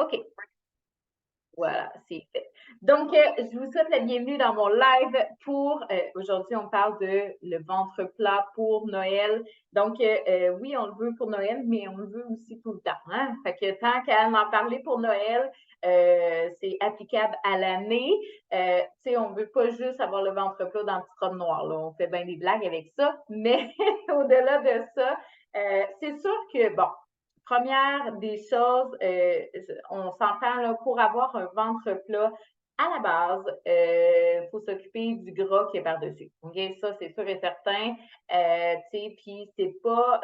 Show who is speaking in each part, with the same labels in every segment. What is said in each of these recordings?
Speaker 1: OK. Voilà, c'est fait. Donc, je vous souhaite la bienvenue dans mon live pour, aujourd'hui, on parle de le ventre plat pour Noël. Donc, oui, on le veut pour Noël, mais on le veut aussi tout le temps, hein? Fait que tant qu'à en parler pour Noël, c'est applicable à l'année. Tu sais, on veut pas juste avoir le ventre plat dans le petite robe noire, là. On fait bien des blagues avec ça, mais au-delà de ça, c'est sûr que, bon, première des choses, on s'entend là, pour avoir un ventre plat, à la base, faut s'occuper du gras qui est par-dessus. OK? Ça, c'est sûr et certain. Tu sais, puis c'est pas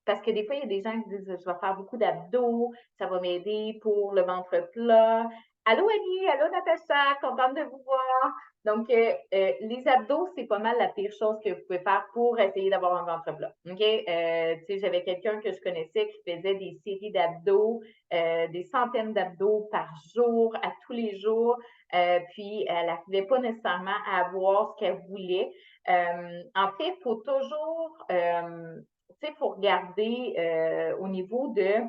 Speaker 1: parce que des fois, il y a des gens qui disent je vais faire beaucoup d'abdos, ça va m'aider pour le ventre plat. Allô Annie, allô Natacha, contente de vous voir. Donc, les abdos, c'est pas mal la pire chose que vous pouvez faire pour essayer d'avoir un ventre plat. OK? Tu sais, j'avais quelqu'un que je connaissais qui faisait des séries d'abdos, des centaines d'abdos par jour, à tous les jours. Puis, elle n'arrivait pas nécessairement à avoir ce qu'elle voulait. En fait, il faut toujours, tu sais, il faut regarder au niveau de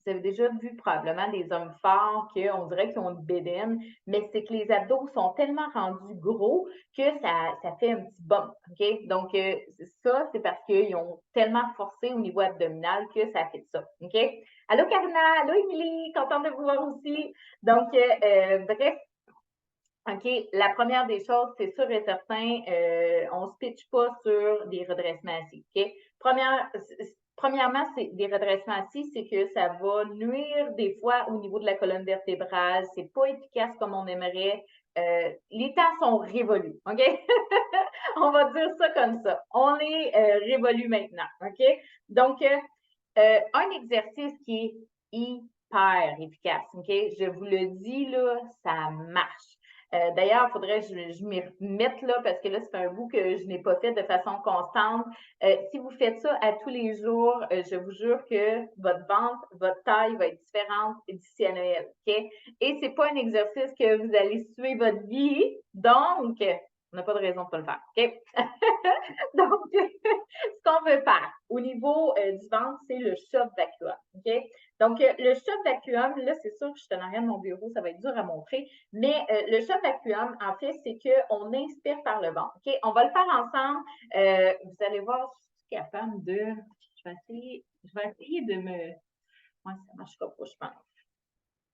Speaker 1: vous avez déjà vu probablement des hommes forts qu'on dirait qu'ils ont une bédaine, mais c'est que les abdos sont tellement rendus gros que ça fait un petit bump. OK? Donc, ça, c'est parce qu'ils ont tellement forcé au niveau abdominal que ça fait ça. OK? Allô, Karina! Allô, Émilie! Contente de vous voir aussi. Donc, bref, OK, la première des choses, c'est sûr et certain, on ne se pitche pas sur des redressements assis. OK? Premièrement, c'est des redressements assis, c'est que ça va nuire des fois au niveau de la colonne vertébrale. C'est pas efficace comme on aimerait. Les temps sont révolus. OK? On va dire ça comme ça. On est révolus maintenant. OK? Donc, un exercice qui est hyper efficace. OK? Je vous le dis, là, ça marche. D'ailleurs, il faudrait que je m'y remette là parce que là, c'est un bout que je n'ai pas fait de façon constante. Si vous faites ça à tous les jours, je vous jure que votre ventre, votre taille va être différente d'ici à Noël. OK? Et c'est pas un exercice que vous allez suivre votre vie. Donc, on n'a pas de raison de ne pas le faire. OK? Donc, ce qu'on veut faire au niveau du ventre, c'est le shop vacuum. OK? Donc, le shop vacuum, là, c'est sûr que je suis en arrière de mon bureau, ça va être dur à montrer, mais le shop vacuum, en fait, c'est qu'on inspire par le ventre. OK? On va le faire ensemble. Vous allez voir, je suis capable de. Je vais essayer de me. Moi, ça ne marchera pas, je pense.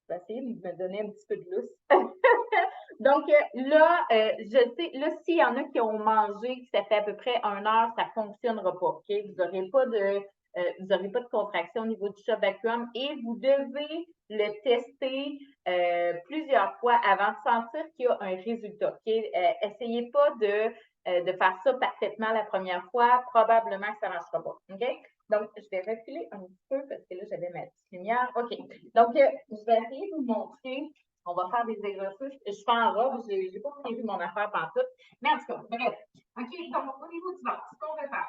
Speaker 1: Je vais essayer de me donner un petit peu de lousse. Donc, là, je sais, là, s'il y en a qui ont mangé, que ça fait à peu près 1 heure, ça ne fonctionnera pas, OK? Vous n'aurez pas de contraction au niveau du shop vacuum et vous devez le tester plusieurs fois avant de sentir qu'il y a un résultat, OK? Essayez pas de faire ça parfaitement la première fois. Probablement que ça ne marchera pas, OK? Donc, je vais reculer un petit peu parce que là, j'avais ma petite lumière. OK. Donc, je vais essayer de vous montrer. On va faire des exercices. Je suis en robe, je n'ai pas prévu mon affaire pantoute. Mais en tout cas, bref. OK, donc au niveau du ventre, ce qu'on veut faire.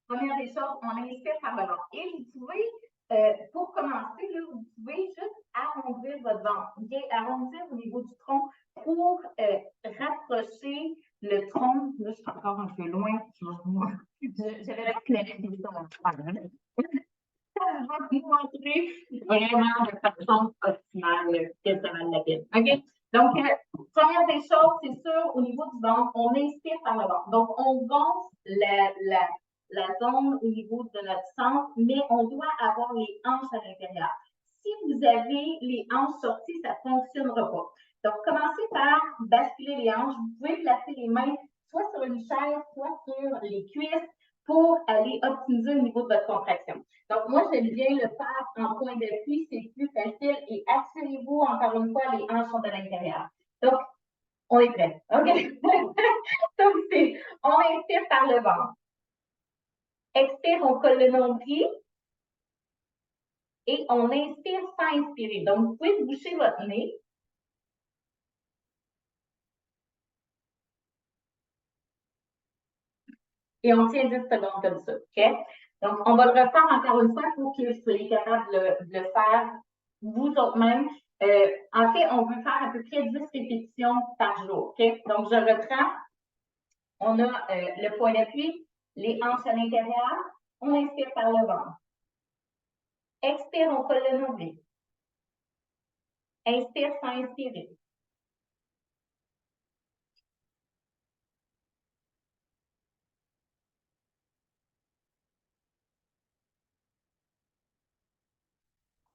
Speaker 1: Première des choses, on inspire par le ventre. Et vous pouvez, pour commencer, là, vous pouvez juste arrondir votre ventre. OK? Arrondir au niveau du tronc pour rapprocher le tronc. Là, je suis encore un peu loin. J'avais la clarité sur mon frère. Je vais vous montrer vraiment de façon optimale que ça va la peine. OK? Donc, première des choses, c'est sûr, au niveau du ventre, on inspire par le ventre. Donc, on gonfle la zone au niveau de notre centre, mais on doit avoir les hanches à l'intérieur. Si vous avez les hanches sorties, ça ne fonctionnera pas. Donc, commencez par basculer les hanches. Vous pouvez placer les mains soit sur une chaise, soit sur les cuisses pour aller optimiser au niveau de votre contraction. Donc, moi, j'aime bien le faire en point d'appui, c'est plus facile. Et assurez-vous, encore une fois, les hanches sont à l'intérieur. Donc, on est prêt. OK? Donc, on inspire par le ventre. Expire, on colle le nombril. Et on inspire sans inspirer. Donc, vous pouvez boucher votre nez. Et on tient 10 secondes comme ça. OK? Donc, on va le refaire encore une fois pour que vous soyez capable de le faire vous autres-mêmes. En fait, on veut faire à peu près 10 répétitions par jour. OK? Donc, je reprends. On a le point d'appui, les hanches à l'intérieur. On inspire par le ventre. Expire, on colle le nombril. Inspire sans inspirer.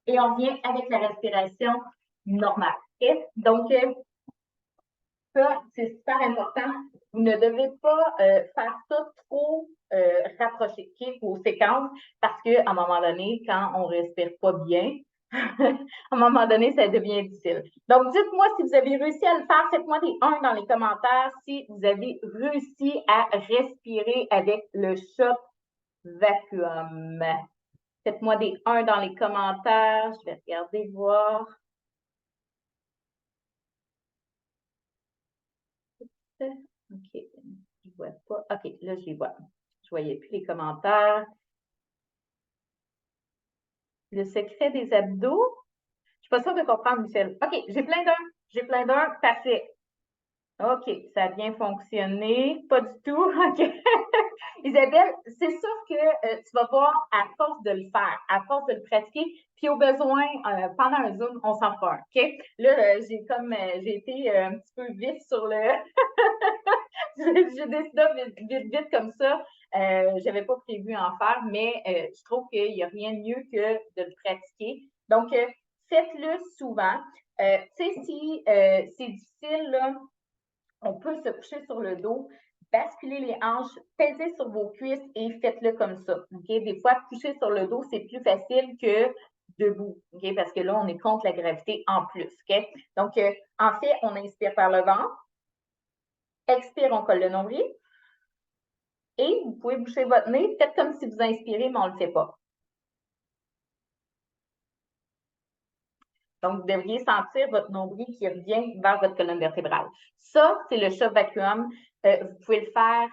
Speaker 1: Et on vient avec la respiration normale. Okay? Donc, ça, c'est super important. Vous ne devez pas faire ça trop rapproché vos séquences parce qu'à un moment donné, quand on ne respire pas bien, à un moment donné, ça devient difficile. Donc, dites-moi si vous avez réussi à le faire. Faites-moi des 1 dans les commentaires si vous avez réussi à respirer avec le shot vacuum. Faites-moi des 1 dans les commentaires. Je vais regarder, voir. OK. Je vois pas. OK, là, je les vois. Je voyais plus les commentaires. Le secret des abdos? Je suis pas sûre de comprendre, Michel. OK, j'ai plein d'heures. J'ai plein d'heures. Parfait. OK, ça a bien fonctionné. Pas du tout. OK. Isabelle, c'est sûr que tu vas voir à force de le faire, à force de le pratiquer, puis au besoin, pendant un Zoom, on s'en fera un. OK? Là, j'ai été un petit peu vite sur le, j'ai décidé vite comme ça. Je n'avais pas prévu en faire, mais je trouve qu'il n'y a rien de mieux que de le pratiquer. Donc, faites-le souvent. Tu sais, si c'est difficile, là, on peut se coucher sur le dos, basculer les hanches, peser sur vos cuisses et faites-le comme ça. OK? Des fois, coucher sur le dos, c'est plus facile que debout. OK? Parce que là, on est contre la gravité en plus. OK? Donc, en fait, on inspire par le ventre. Expire, on colle le nombril. Et vous pouvez boucher votre nez. Faites comme si vous inspirez, mais on ne le fait pas. Donc, vous devriez sentir votre nombril qui revient vers votre colonne vertébrale. Ça, c'est le shot vacuum. Vous pouvez le faire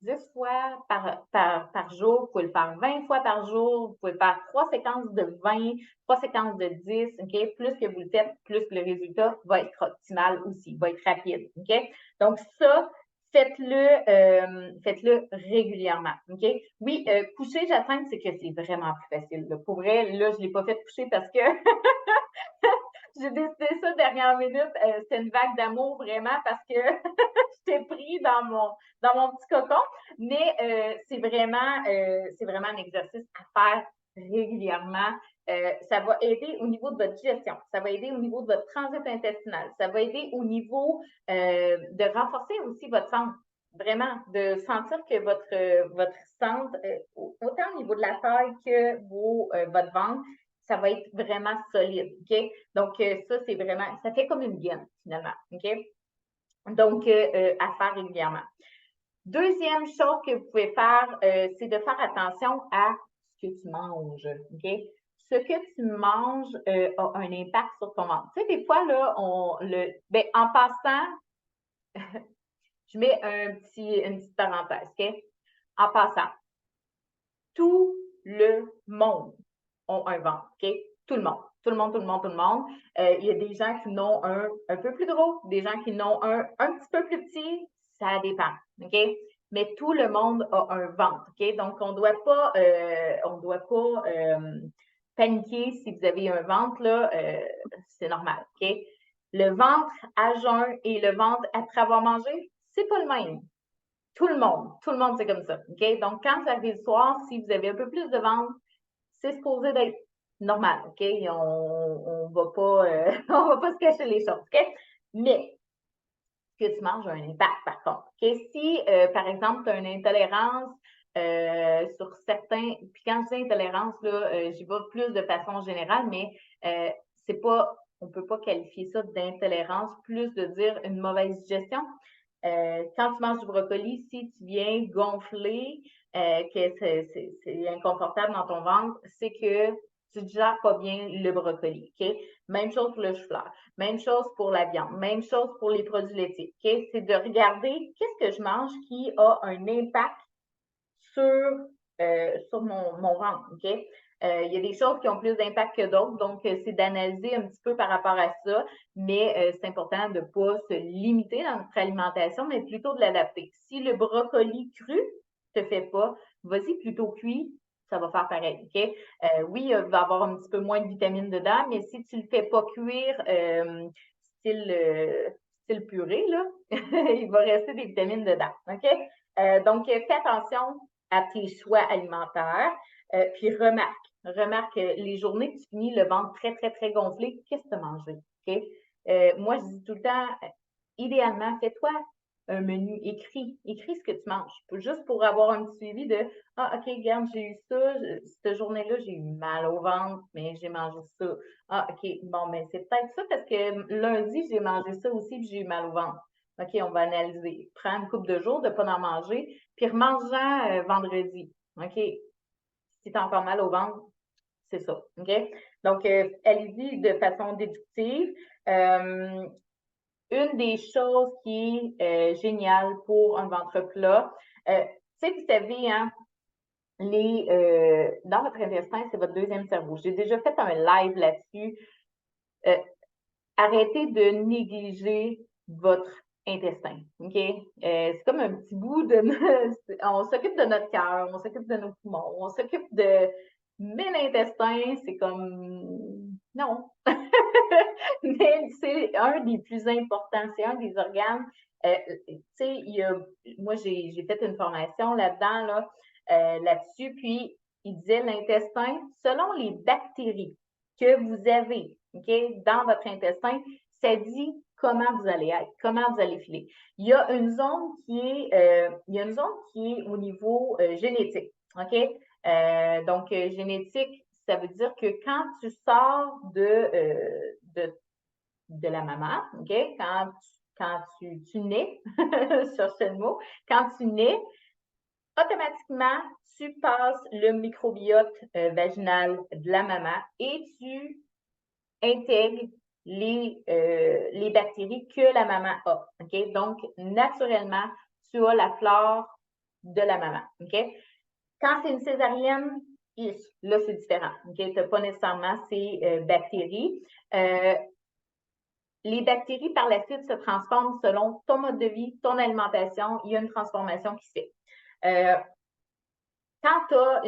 Speaker 1: 10 fois par jour, vous pouvez le faire 20 fois par jour, vous pouvez faire 3 séquences de 20, 3 séquences de 10, OK? Plus que vous le faites, plus que le résultat va être optimal aussi, va être rapide, OK? Donc, ça, faites-le régulièrement, OK? Oui, coucher, j'attends, c'est que c'est vraiment plus facile. Là. Pour vrai, là, je ne l'ai pas fait coucher parce que j'ai décidé ça dernière minute. C'était une vague d'amour vraiment parce que j'étais pris dans mon petit cocon. Mais c'est vraiment un exercice à faire régulièrement. Ça va aider au niveau de votre digestion, ça va aider au niveau de votre transit intestinal, ça va aider au niveau de renforcer aussi votre centre. Vraiment, de sentir que votre centre, autant au niveau de la taille que votre ventre, ça va être vraiment solide. OK? Donc, ça, c'est vraiment, ça fait comme une gaine, finalement. OK? Donc, à faire régulièrement. Deuxième chose que vous pouvez faire, c'est de faire attention à ce que tu manges. OK? Ce que tu manges a un impact sur ton ventre. Tu sais, des fois, là, en passant, je mets une petite parenthèse. OK? En passant, tout le monde a un ventre. OK? Tout le monde. Tout le monde, tout le monde, tout le monde. Il y a des gens qui n'ont un peu plus gros, des gens qui n'ont un petit peu plus petit. Ça dépend. OK? Mais tout le monde a un ventre. OK? Donc, on ne doit pas paniquer si vous avez un ventre, là, c'est normal. OK? Le ventre à jeun et le ventre après avoir mangé, c'est pas le même. Tout le monde, c'est comme ça. OK? Donc, quand vous arrivez le soir, si vous avez un peu plus de ventre, c'est supposé d'être normal. OK? On va pas, on va pas se cacher les choses. OK? Mais, ce que tu manges a un impact, par contre. OK? Si, par exemple, tu as une intolérance sur certains, puis quand je dis intolérance, là, j'y vais plus de façon générale, mais c'est pas, on peut pas qualifier ça d'intolérance, plus de dire une mauvaise digestion. Quand tu manges du brocoli, si tu viens gonfler, que c'est inconfortable dans ton ventre, c'est que tu ne digères pas bien le brocoli. OK? Même chose pour le chou-fleur. Même chose pour la viande. Même chose pour les produits laitiers. OK? C'est de regarder qu'est-ce que je mange qui a un impact sur mon ventre. OK? Il y a des choses qui ont plus d'impact que d'autres, donc c'est d'analyser un petit peu par rapport à ça, mais c'est important de ne pas se limiter dans notre alimentation, mais plutôt de l'adapter. Si le brocoli cru ne te fait pas, vas-y plutôt cuit, ça va faire pareil, OK? Oui, il va y avoir un petit peu moins de vitamines dedans, mais si tu le fais pas cuire style, style purée, là, il va rester des vitamines dedans, OK? Donc, fais attention à tes choix alimentaires. Puis remarque les journées que tu finis le ventre très, très, très gonflé, qu'est-ce que tu as mangé? OK? Moi, je dis tout le temps, idéalement, fais-toi un menu écris ce que tu manges, juste pour avoir un petit suivi de ah, OK, regarde, j'ai eu ça, cette journée-là, j'ai eu mal au ventre, mais j'ai mangé ça. Ah, OK, bon, mais c'est peut-être ça parce que lundi, j'ai mangé ça aussi, puis j'ai eu mal au ventre. OK, on va analyser. Prends une couple de jours de ne pas en manger, puis remange-en vendredi. OK, si tu as encore mal au ventre, c'est ça. OK? Donc, allez-y de façon déductive. Une des choses qui est géniale pour un ventre plat, tu sais, vous savez, hein, dans votre intestin, c'est votre deuxième cerveau. J'ai déjà fait un live là-dessus. Arrêtez de négliger votre intestin. OK? C'est comme un petit bout de on s'occupe de notre cœur, on s'occupe de nos poumons, on s'occupe de. Mais l'intestin, c'est comme non. Mais c'est un des plus importants, c'est un des organes. Tu sais, moi, j'ai fait une formation là-dedans, là-dessus, puis il disait l'intestin, selon les bactéries que vous avez, OK, dans votre intestin, ça dit comment vous allez être, comment vous allez filer. Il y a une zone qui est au niveau génétique, OK? Donc, génétique, ça veut dire que quand tu sors de la maman, OK? Quand tu nais, cherchez le mot, quand tu nais, automatiquement, tu passes le microbiote vaginal de la maman et tu intègres les bactéries que la maman a. OK? Donc, naturellement, tu as la flore de la maman. OK? Quand c'est une césarienne, là, c'est différent. OK? Tu n'as pas nécessairement ces bactéries. Les bactéries, par la suite, se transforment selon ton mode de vie, ton alimentation. Il y a une transformation qui se fait. Quand tu as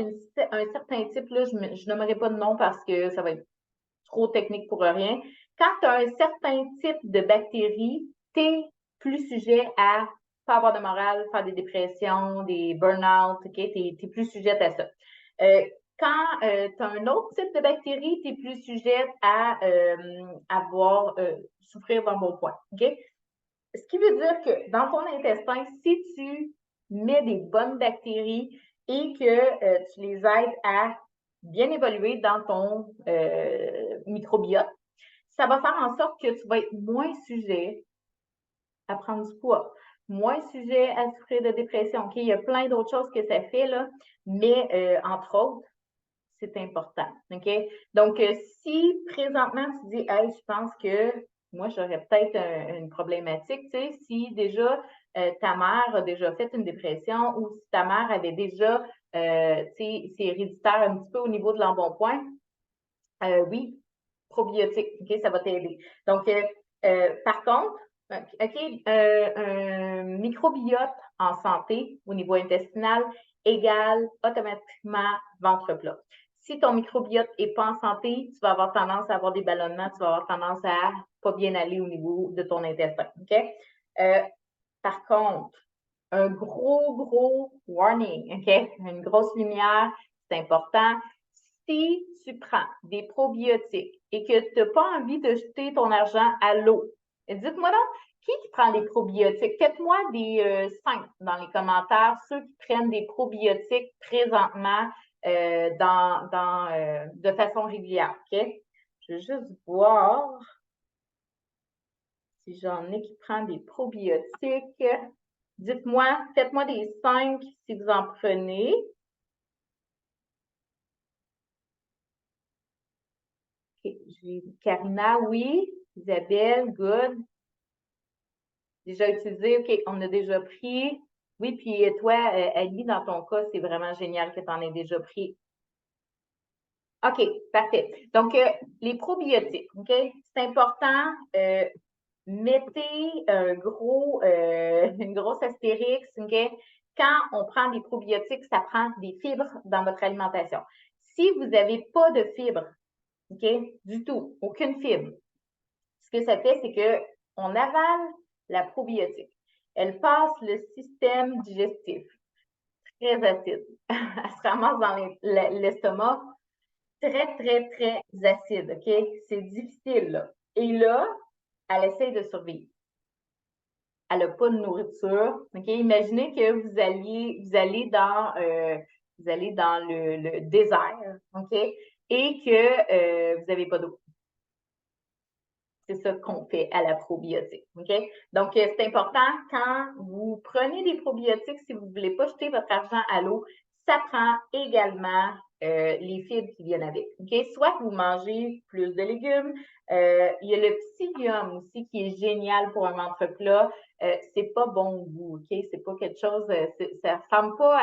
Speaker 1: un certain type, là, je nommerai pas de nom parce que ça va être trop technique pour rien. Quand tu as un certain type de bactéries, tu es plus sujet à pas avoir de morale, faire des dépressions, des burn-out, OK? Tu es plus sujette à ça. Quand tu as un autre type de bactérie, tu es plus sujette à souffrir d'embonpoint. OK? Ce qui veut dire que dans ton intestin, si tu mets des bonnes bactéries et que tu les aides à bien évoluer dans ton microbiote, ça va faire en sorte que tu vas être moins sujet à prendre du poids, moins sujet à souffrir de dépression. OK? Il y a plein d'autres choses que ça fait, là, mais entre autres, c'est important. OK? Donc, si présentement tu dis, hey, je pense que moi, j'aurais peut-être une problématique, tu sais, si déjà ta mère a déjà fait une dépression ou si ta mère avait déjà, tu sais, c'est héréditaire un petit peu au niveau de l'embonpoint, oui, probiotiques, OK, ça va t'aider. Donc, par contre, OK, un microbiote en santé au niveau intestinal égale automatiquement ventre plat. Si ton microbiote n'est pas en santé, tu vas avoir tendance à avoir des ballonnements, tu vas avoir tendance à pas bien aller au niveau de ton intestin. OK? Par contre, un gros warning, OK? Une grosse lumière, c'est important. Si tu prends des probiotiques et que tu n'as pas envie de jeter ton argent à l'eau, dites-moi donc, qui prend des probiotiques? Faites-moi des 5 dans les commentaires, ceux qui prennent des probiotiques présentement de façon régulière, OK? Je vais juste voir si j'en ai qui prend des probiotiques. Dites-moi, faites-moi des 5 si vous en prenez. OK, j'ai Karina, oui. Isabelle, good. Déjà utilisé, OK, on a déjà pris. Oui, puis toi, Ali, dans ton cas, c'est vraiment génial que tu en aies déjà pris. OK, parfait. Donc, les probiotiques, OK? C'est important. Mettez une grosse astérix, OK? quand on prend des probiotiques, ça prend des fibres dans votre alimentation. Si vous n'avez pas de fibres, OK, du tout, aucune fibre, ce que ça fait, c'est qu'on avale la probiotique. Elle passe le système digestif, très acide. Elle se ramasse dans l'estomac, très, très, très acide, OK? C'est difficile, là. Et là, elle essaie de survivre. Elle n'a pas de nourriture, OK? Imaginez que vous allez dans le désert, OK? Et que vous n'avez pas d'eau. C'est ça qu'on fait à la probiotique. OK? Donc, c'est important quand vous prenez des probiotiques, si vous ne voulez pas jeter votre argent à l'eau, ça prend également les fibres qui viennent avec. OK? Soit vous mangez plus de légumes. Il y a le psyllium aussi qui est génial pour un ventre plat. C'est pas bon au goût. OK? C'est pas quelque chose, ça ne ressemble pas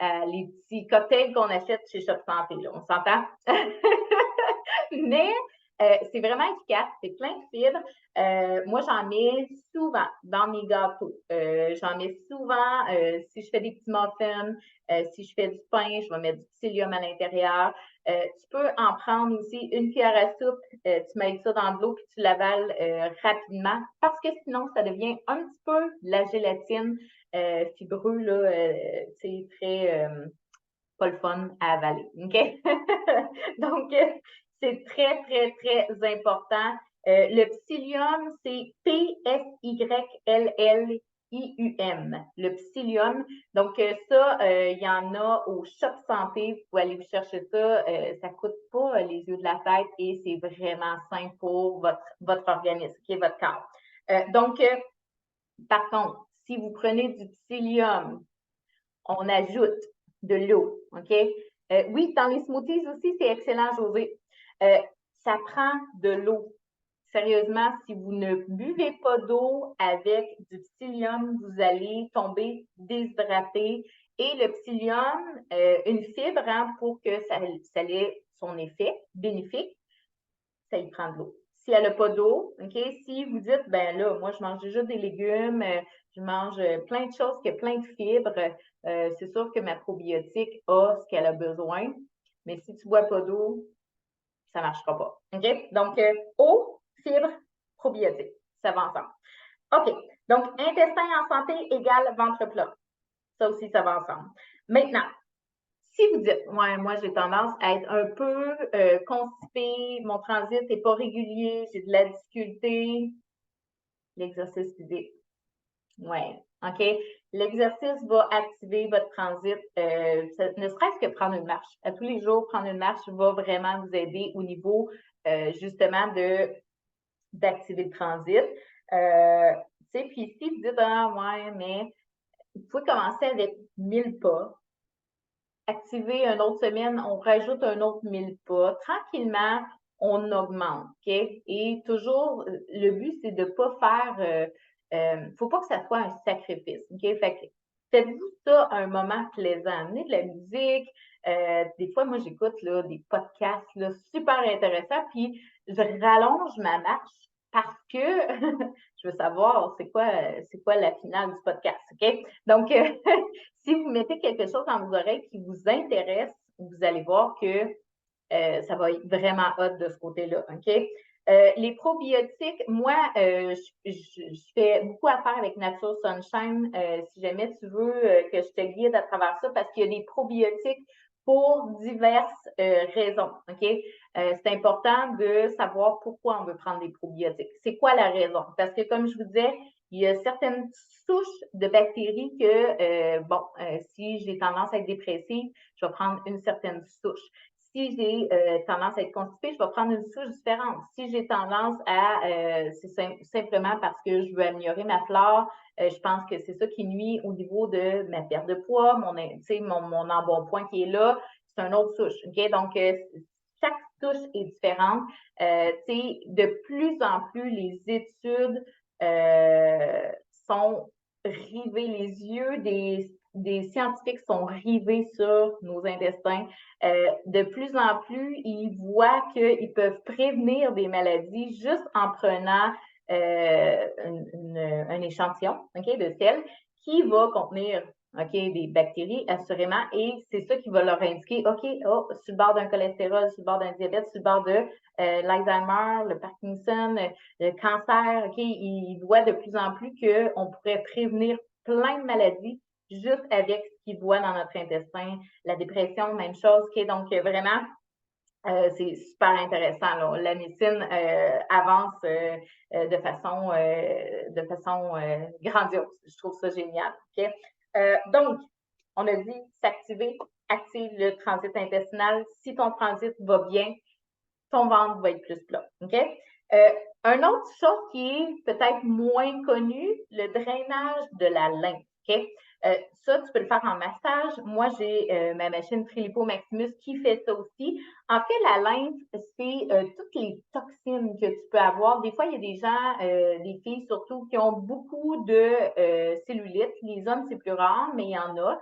Speaker 1: à les petits cocktails qu'on achète chez Shop Santé. Là. On s'entend? Mais c'est vraiment efficace, c'est plein de fibres. Moi, j'en mets souvent dans mes gâteaux. J'en mets souvent si je fais des petits muffins, si je fais du pain, je vais mettre du psyllium à l'intérieur. Tu peux en prendre aussi une cuillère à soupe, tu mets ça dans de l'eau puis tu l'avales rapidement parce que sinon, ça devient un petit peu de la gélatine fibreuse, là, c'est très pas le fun à avaler. OK? Donc, c'est très, très, très important. Le psyllium, c'est Psyllium. Le psyllium. Donc, ça, il y en a au Shop Santé. Vous pouvez aller vous chercher ça. Ça ne coûte pas les yeux de la tête et c'est vraiment sain pour votre organisme, qui est votre corps. Donc, par contre, si vous prenez du psyllium, on ajoute de l'eau, OK? Oui, dans les smoothies aussi, c'est excellent, José. Ça prend de l'eau. Sérieusement, si vous ne buvez pas d'eau avec du psyllium, vous allez tomber déshydraté. Et le psyllium, une fibre, hein, pour que ça ait son effet bénéfique, ça y prend de l'eau. Si elle n'a pas d'eau, OK, si vous dites, ben là, moi, je mange déjà des légumes, je mange plein de choses qui ont plein de fibres, c'est sûr que ma probiotique a ce qu'elle a besoin, mais si tu ne bois pas d'eau, ça ne marchera pas. OK? Donc, eau, fibres, probiotique, ça va ensemble. OK, donc intestin en santé égale ventre plat. Ça aussi, ça va ensemble. Maintenant, si vous dites, ouais, moi, j'ai tendance à être un peu constipée, mon transit n'est pas régulier, j'ai de la difficulté, l'exercice physique. Oui, OK. L'exercice va activer votre transit. Ne serait-ce que prendre une marche. À tous les jours, prendre une marche va vraiment vous aider au niveau justement d'activer le transit. Puis si vous dites, ah ouais, mais vous pouvez commencer avec 1000 pas. Activer une autre semaine, on rajoute un autre 1000 pas. Tranquillement, on augmente, OK? Et toujours, le but, c'est de ne pas faire, faut pas que ça soit un sacrifice, OK? Fait que faites-vous ça un moment plaisant. Amenez de la musique. Des fois, moi, j'écoute là, des podcasts là, super intéressants, puis je rallonge ma marche parce que je veux savoir c'est quoi la finale du podcast, OK? Donc, si vous mettez quelque chose dans vos oreilles qui vous intéresse, vous allez voir que ça va être vraiment hot de ce côté-là, OK? Les probiotiques, moi, je fais beaucoup affaire avec Nature Sunshine. Si jamais tu veux que je te guide à travers ça, parce qu'il y a des probiotiques pour diverses raisons, OK? C'est important de savoir pourquoi on veut prendre des probiotiques. C'est quoi la raison? Parce que, comme je vous disais, il y a certaines souches de bactéries que, si j'ai tendance à être dépressive, je vais prendre une certaine souche. Si j'ai tendance à être constipée, je vais prendre une souche différente. Si j'ai tendance à, c'est simplement parce que je veux améliorer ma flore, je pense que c'est ça qui nuit au niveau de ma perte de poids, mon embonpoint qui est là, c'est une autre souche. OK? Donc, chaque souche est différente. De plus en plus, les études sont rivées, les yeux des scientifiques sont rivés sur nos intestins. De plus en plus, ils voient qu'ils peuvent prévenir des maladies juste en prenant un échantillon, OK, de sel qui va contenir OK, des bactéries, assurément, et c'est ça qui va leur indiquer, OK, oh, sur le bord d'un cholestérol, sur le bord d'un diabète, sur le bord de l'Alzheimer, le Parkinson, le cancer, OK, ils voient de plus en plus qu'on pourrait prévenir plein de maladies juste avec ce qu'ils voient dans notre intestin. La dépression, même chose, OK, donc vraiment, c'est super intéressant, là. La médecine avance de façon grandiose. Je trouve ça génial. OK? Donc, on a dit s'activer, active le transit intestinal. Si ton transit va bien, ton ventre va être plus plat. OK? Un autre chose qui est peut-être moins connu, le drainage de la lymphe. OK? Ça, tu peux le faire en massage. Moi, j'ai ma machine Trilipo Maximus qui fait ça aussi. En fait, la lymphe, c'est toutes les toxines que tu peux avoir. Des fois, il y a des gens, des filles surtout, qui ont beaucoup de cellulite. Les hommes, c'est plus rare, mais il y en a.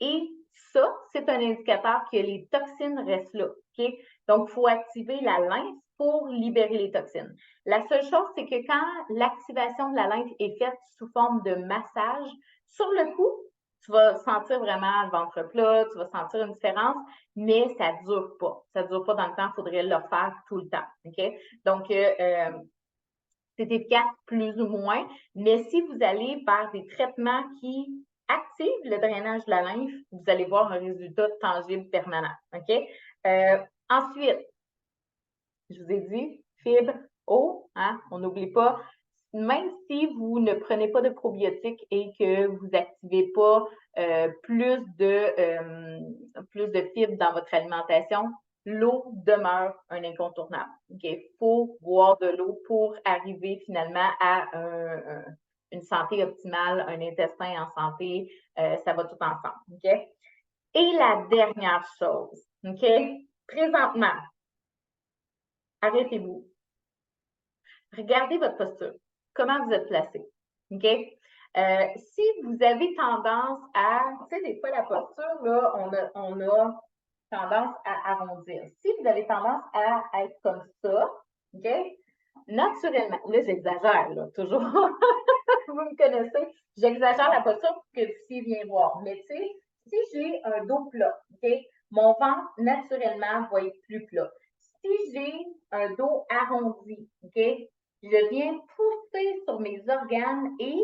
Speaker 1: Et ça, c'est un indicateur que les toxines restent là. OK? Donc, il faut activer la lymphe pour libérer les toxines. La seule chose, c'est que quand l'activation de la lymphe est faite sous forme de massage, sur le coup, tu vas sentir vraiment le ventre plat, tu vas sentir une différence, mais ça ne dure pas. Ça ne dure pas dans le temps, il faudrait le faire tout le temps. OK? Donc, c'est efficace plus ou moins, mais si vous allez vers des traitements qui activent le drainage de la lymphe, vous allez voir un résultat tangible permanent. OK? Ensuite, je vous ai dit, fibres, eau, hein, on n'oublie pas, même si vous ne prenez pas de probiotiques et que vous n'activez pas plus de fibres dans votre alimentation, l'eau demeure un incontournable. Il faut boire de l'eau pour arriver finalement à une santé optimale, un intestin en santé, ça va tout ensemble. Okay? Et la dernière chose, OK? Présentement, arrêtez-vous. Regardez votre posture. Comment vous êtes placé. OK? Si vous avez tendance à, tu sais, des fois, la posture, là, on a tendance à arrondir. Si vous avez tendance à être comme ça, OK? Naturellement, là, j'exagère, là, toujours. Vous me connaissez, j'exagère la posture pour que vous puissiez voir. Mais tu sais, si j'ai un dos plat, OK? Mon ventre, naturellement, va être plus plat. Si j'ai un dos arrondi, OK? Je viens pousser sur mes organes et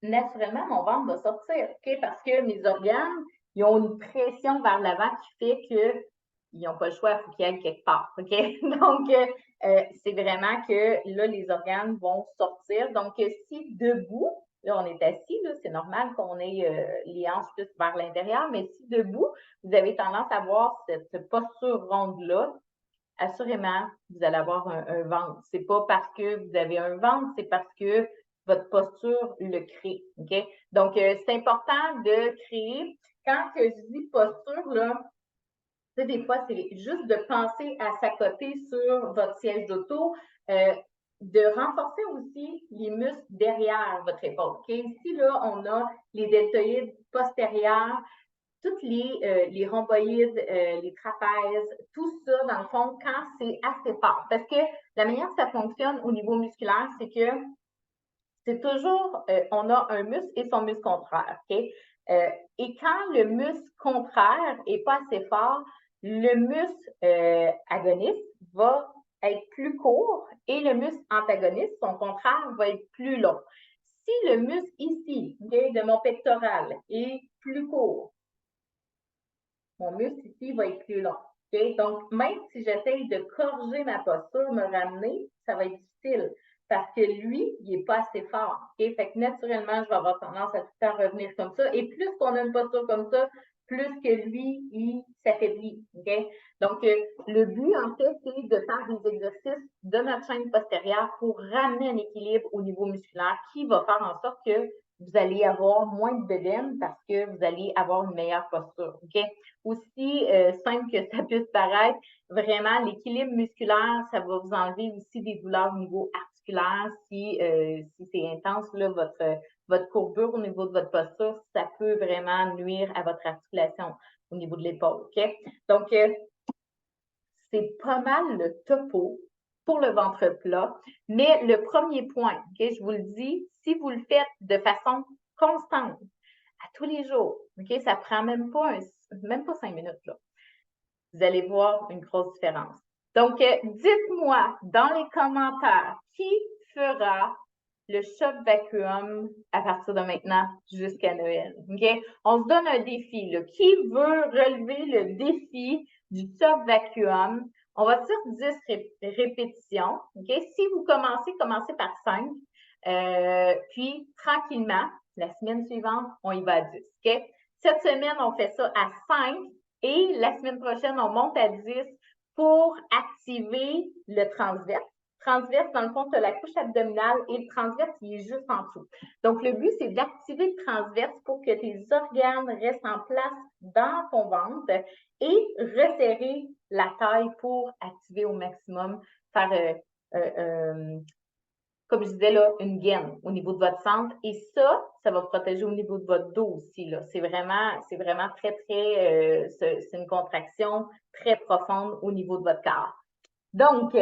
Speaker 1: naturellement, mon ventre va sortir, OK? Parce que mes organes, ils ont une pression vers l'avant qui fait qu'ils n'ont pas le choix, il faut qu'ils aillent quelque part, OK? Donc, c'est vraiment que là, les organes vont sortir. Donc, si debout, là, on est assis, là, c'est normal qu'on ait les hanches plus vers l'intérieur, mais si debout, vous avez tendance à avoir cette posture ronde-là, assurément, vous allez avoir un ventre. C'est pas parce que vous avez un ventre, c'est parce que votre posture le crée. OK? Donc, c'est important de créer. Quand que je dis posture, là, tu sais, des fois, c'est juste de penser à s'accoter sur votre siège d'auto, de renforcer aussi les muscles derrière votre épaule. OK? Ici, là, on a les deltoïdes postérieurs, toutes les rhomboïdes, les trapèzes, tout ça, dans le fond, quand c'est assez fort. Parce que la manière que ça fonctionne au niveau musculaire, c'est que c'est toujours, on a un muscle et son muscle contraire. OK? Et quand le muscle contraire n'est pas assez fort, le muscle agoniste va être plus court et le muscle antagoniste, son contraire, va être plus long. Si le muscle ici, okay, de mon pectoral, est plus court, mon muscle ici va être plus long. Okay? Donc, même si j'essaye de corriger ma posture, me ramener, ça va être difficile parce que lui, il n'est pas assez fort. Okay? Fait que naturellement, je vais avoir tendance à tout le temps revenir comme ça. Et plus qu'on a une posture comme ça, plus que lui, il s'affaiblit. Okay? Donc, le but, en fait, c'est de faire des exercices de notre chaîne postérieure pour ramener un équilibre au niveau musculaire qui va faire en sorte que vous allez avoir moins de bedaine parce que vous allez avoir une meilleure posture. Okay? Aussi simple que ça puisse paraître, vraiment, l'équilibre musculaire, ça va vous enlever aussi des douleurs au niveau articulaire. Si c'est intense, là, votre courbure au niveau de votre posture, ça peut vraiment nuire à votre articulation au niveau de l'épaule. OK? Donc, c'est pas mal le topo pour le ventre plat. Mais le premier point, OK, je vous le dis, si vous le faites de façon constante, à tous les jours. OK? Ça prend même pas 5 minutes, là. Vous allez voir une grosse différence. Donc, dites-moi dans les commentaires qui fera le shop vacuum à partir de maintenant jusqu'à Noël. OK? On se donne un défi. Là. Qui veut relever le défi du shop vacuum? On va dire 10 répétitions. OK? Si vous commencez par 5. Puis, tranquillement, la semaine suivante, on y va à 10. OK? Cette semaine, on fait ça à 5 et la semaine prochaine, on monte à 10 pour activer le transverse. Transverse, dans le fond, tu as la couche abdominale et le transverse, il est juste en dessous. Donc, le but, c'est d'activer le transverse pour que tes organes restent en place dans ton ventre et resserrer la taille pour activer au maximum, faire comme je disais, là, une gaine au niveau de votre centre. Et ça va protéger au niveau de votre dos aussi. Là. C'est vraiment très, très, c'est une contraction très profonde au niveau de votre corps. Donc,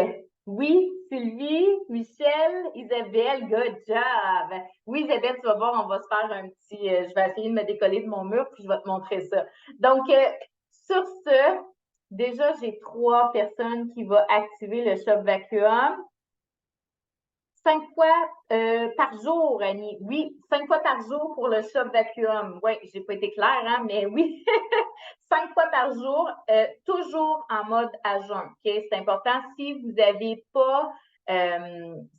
Speaker 1: oui, Sylvie, Michel, Isabelle, good job. Oui, Isabelle, tu vas voir, on va se faire un petit, je vais essayer de me décoller de mon mur, puis je vais te montrer ça. Donc, sur ce, déjà, j'ai 3 personnes qui vont activer le shop vacuum. 5 fois par jour, Annie. Oui, 5 fois par jour pour le shop vacuum. Oui, j'ai pas été claire, hein, mais oui. 5 fois par jour, toujours en mode à jeun. OK? C'est important. Si vous n'avez pas,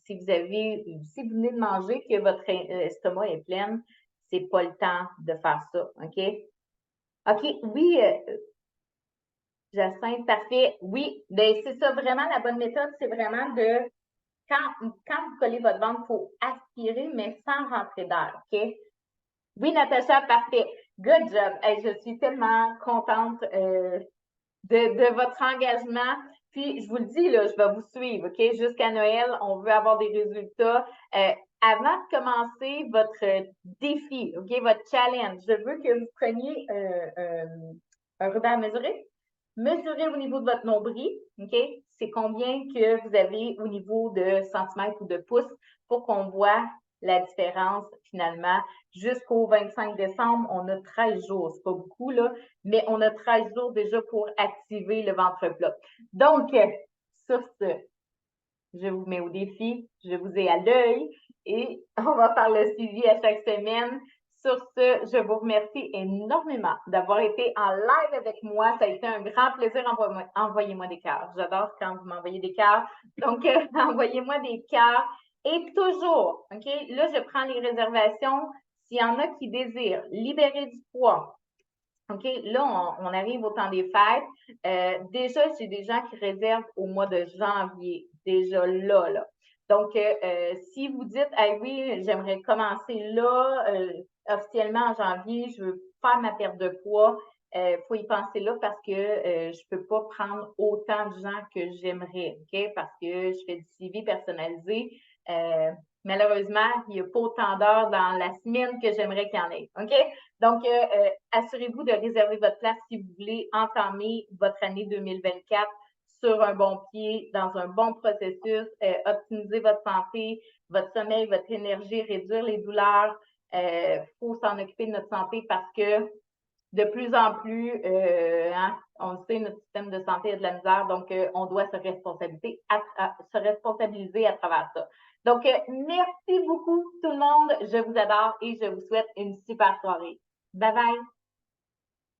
Speaker 1: si vous venez de manger, que votre estomac est plein, c'est pas le temps de faire ça. OK? OK, oui, Jacinthe, parfait. Oui, ben c'est ça, vraiment, la bonne méthode, c'est vraiment de quand vous collez votre ventre, il faut aspirer, mais sans rentrer d'air, OK? Oui, Natacha, parfait. Good job. Hey, je suis tellement contente de votre engagement. Puis, je vous le dis, là, je vais vous suivre, OK? Jusqu'à Noël, on veut avoir des résultats. Avant de commencer votre défi, OK, votre challenge, je veux que vous preniez un ruban à mesurer. Mesurez au niveau de votre nombril, OK? C'est combien que vous avez au niveau de centimètres ou de pouces pour qu'on voit la différence finalement. Jusqu'au 25 décembre, on a 13 jours. C'est pas beaucoup, là, mais on a 13 jours déjà pour activer le ventre plat. Donc, sur ce, je vous mets au défi, je vous ai à l'œil et on va faire le suivi à chaque semaine. Sur ce, je vous remercie énormément d'avoir été en live avec moi. Ça a été un grand plaisir. Envoyez-moi des cœurs. J'adore quand vous m'envoyez des cœurs. Donc, envoyez-moi des cœurs. Et toujours, OK, là, je prends les réservations. S'il y en a qui désirent libérer du poids, OK, là, on arrive au temps des fêtes. Déjà, j'ai des gens qui réservent au mois de janvier. Déjà là. Donc, si vous dites, ah oui, j'aimerais commencer là, officiellement en janvier, je veux faire ma perte de poids, faut y penser là parce que je peux pas prendre autant de gens que j'aimerais, OK? Parce que je fais du suivi personnalisé. Malheureusement, il n'y a pas autant d'heures dans la semaine que j'aimerais qu'il y en ait, OK? Donc, assurez-vous de réserver votre place si vous voulez entamer votre année 2024 sur un bon pied, dans un bon processus, optimiser votre santé, votre sommeil, votre énergie, réduire les douleurs. Faut s'en occuper de notre santé parce que de plus en plus, on le sait, notre système de santé a de la misère, donc on doit se responsabiliser à travers ça. Donc, merci beaucoup tout le monde. Je vous adore et je vous souhaite une super soirée. Bye bye!